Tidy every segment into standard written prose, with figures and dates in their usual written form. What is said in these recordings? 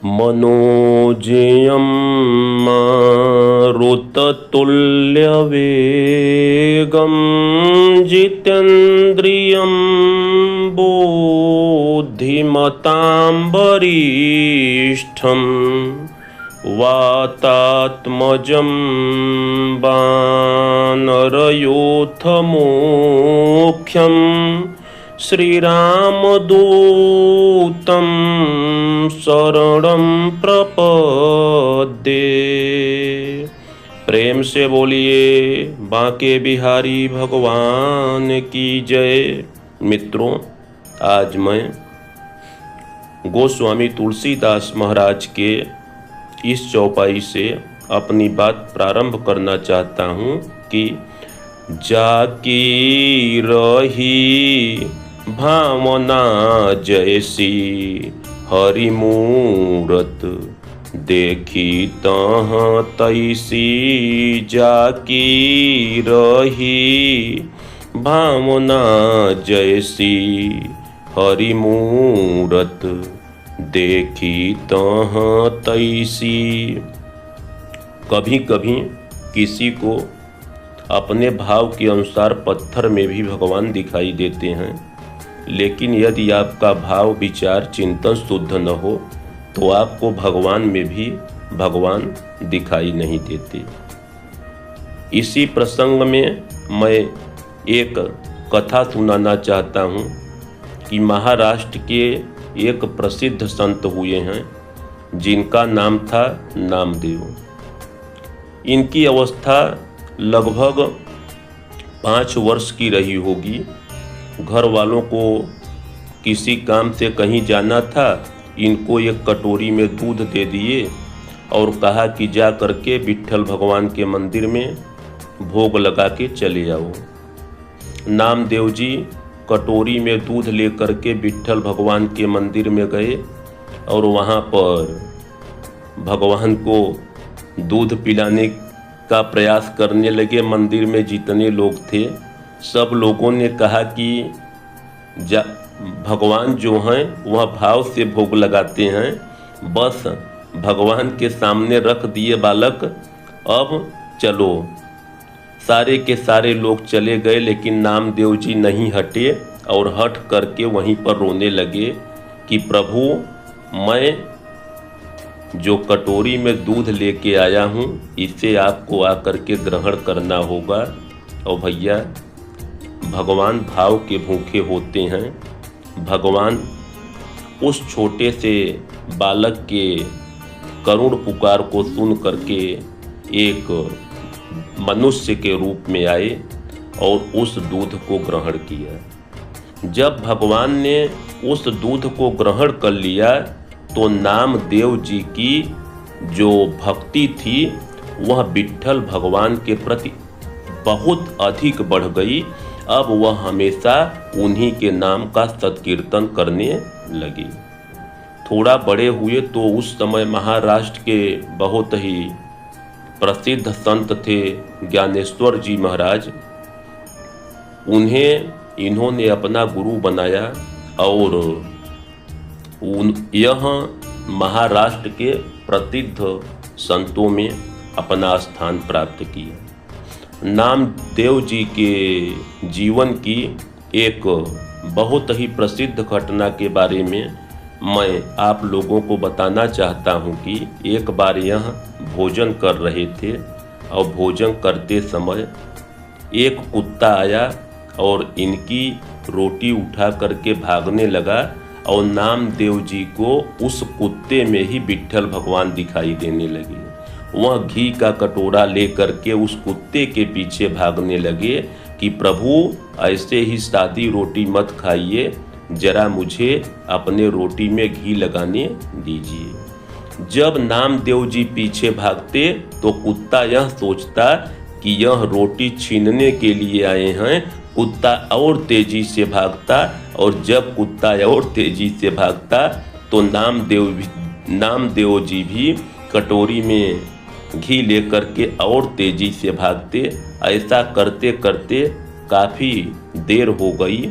मनोजयं मारुततुल्यवेगं जितेन्द्रियं बुद्धिमतां वरिष्ठं वातात्मजं वानरयूथमुख्यं श्रीरामदूतं शरणं प्रपद्ये। प्रेम से बोलिए बांके बिहारी भगवान की जय। मित्रों, आज मैं गोस्वामी तुलसीदास महाराज के इस चौपाई से अपनी बात प्रारंभ करना चाहता हूँ कि जाकी रही भावना जैसी हरिमूरत, देखी तह तैसी जाकी रही भावना जैसी हरिमूरत, देखी तह तैसी। कभी कभी किसी को अपने भाव के अनुसार पत्थर में भी भगवान दिखाई देते हैं, लेकिन यदि आपका भाव विचार चिंतन शुद्ध न हो तो आपको भगवान में भी भगवान दिखाई नहीं देते। इसी प्रसंग में मैं एक कथा सुनाना चाहता हूँ कि महाराष्ट्र के एक प्रसिद्ध संत हुए हैं जिनका नाम था नामदेव। इनकी अवस्था लगभग 5 वर्ष की रही होगी। घर वालों को किसी काम से कहीं जाना था, इनको एक कटोरी में दूध दे दिए और कहा कि जा करके विट्ठल भगवान के मंदिर में भोग लगा के चले आओ। नामदेव जी कटोरी में दूध लेकर के विट्ठल भगवान के मंदिर में गए और वहाँ पर भगवान को दूध पिलाने का प्रयास करने लगे। मंदिर में जितने लोग थे सब लोगों ने कहा कि भगवान जो हैं वह भाव से भोग लगाते हैं, बस भगवान के सामने रख दिए बालक, अब चलो। सारे के सारे लोग चले गए, लेकिन नामदेव जी नहीं हटे और हट करके वहीं पर रोने लगे कि प्रभु, मैं जो कटोरी में दूध लेके आया हूँ इसे आपको आकर के ग्रहण करना होगा। और भैया, भगवान भाव के भूखे होते हैं। भगवान उस छोटे से बालक के करुण पुकार को सुन करके एक मनुष्य के रूप में आए और उस दूध को ग्रहण किया। जब भगवान ने उस दूध को ग्रहण कर लिया तो नामदेव जी की जो भक्ति थी वह विट्ठल भगवान के प्रति बहुत अधिक बढ़ गई। अब वह हमेशा उन्हीं के नाम का सत्कीर्तन करने लगे। थोड़ा बड़े हुए तो उस समय महाराष्ट्र के बहुत ही प्रसिद्ध संत थे ज्ञानेश्वर जी महाराज। इन्होंने अपना गुरु बनाया और यह महाराष्ट्र के प्रसिद्ध संतों में अपना स्थान प्राप्त किया। नामदेव जी के जीवन की एक बहुत ही प्रसिद्ध घटना के बारे में मैं आप लोगों को बताना चाहता हूं कि एक बार यह भोजन कर रहे थे और भोजन करते समय एक कुत्ता आया और इनकी रोटी उठा करके भागने लगा और नामदेव जी को उस कुत्ते में ही विट्ठल भगवान दिखाई देने लगे। वह घी का कटोरा लेकर के उस कुत्ते के पीछे भागने लगे कि प्रभु, ऐसे ही सादी रोटी मत खाइए, जरा मुझे अपने रोटी में घी लगाने दीजिए। जब नामदेव जी पीछे भागते तो कुत्ता यह सोचता कि यह रोटी छीनने के लिए आए हैं। कुत्ता और तेजी से भागता और जब कुत्ता और तेजी से भागता तो नामदेव जी भी कटोरी में घी लेकर के और तेजी से भागते। ऐसा करते करते काफ़ी देर हो गई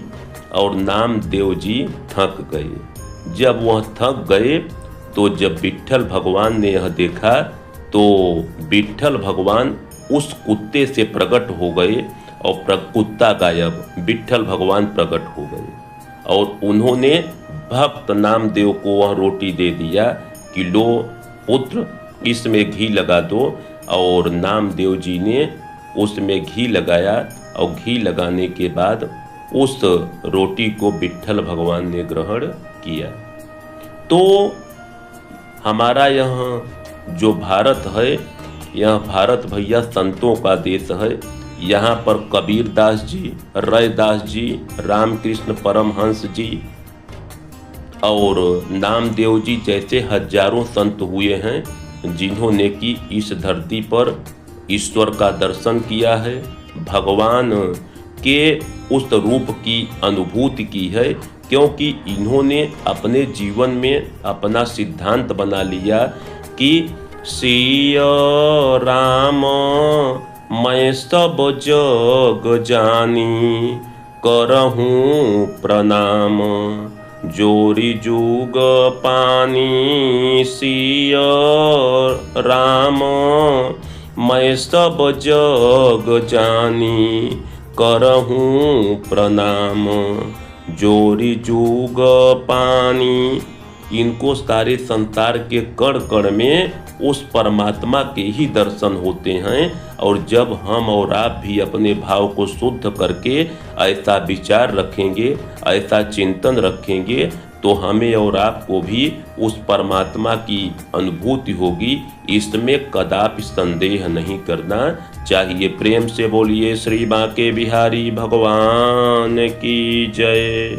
और नामदेव जी थक गए। जब वह थक गए तो जब विट्ठल भगवान ने यह देखा तो विट्ठल भगवान उस कुत्ते से प्रकट हो गए और कुत्ता गायब, विट्ठल भगवान प्रकट हो गए और उन्होंने भक्त नामदेव को वह रोटी दे दिया कि लो पुत्र, इसमें घी लगा दो। और नामदेव जी ने उसमें घी लगाया और घी लगाने के बाद उस रोटी को विट्ठल भगवान ने ग्रहण किया। तो हमारा यह जो भारत है, यह भारत भैया संतों का देश है। यहाँ पर कबीरदास जी, रैदास जी, रामकृष्ण परमहंस जी और नामदेव जी जैसे हजारों संत हुए हैं जिन्होंने कि इस धरती पर ईश्वर का दर्शन किया है, भगवान के उस रूप की अनुभूति की है, क्योंकि इन्होंने अपने जीवन में अपना सिद्धांत बना लिया कि सिया राम मैं सब जग जानी, करहूँ प्रणाम जोरी जुग पानी। सिया राम मैं सब जग जानी, करहूँ प्रणाम जोरी जुग पानी। इनको सारे संसार के कण कण में उस परमात्मा के ही दर्शन होते हैं। और जब हम और आप भी अपने भाव को शुद्ध करके ऐसा विचार रखेंगे, ऐसा चिंतन रखेंगे, तो हमें और आपको भी उस परमात्मा की अनुभूति होगी। इसमें कदापि संदेह नहीं करना चाहिए। प्रेम से बोलिए श्री बांके बिहारी भगवान की जय।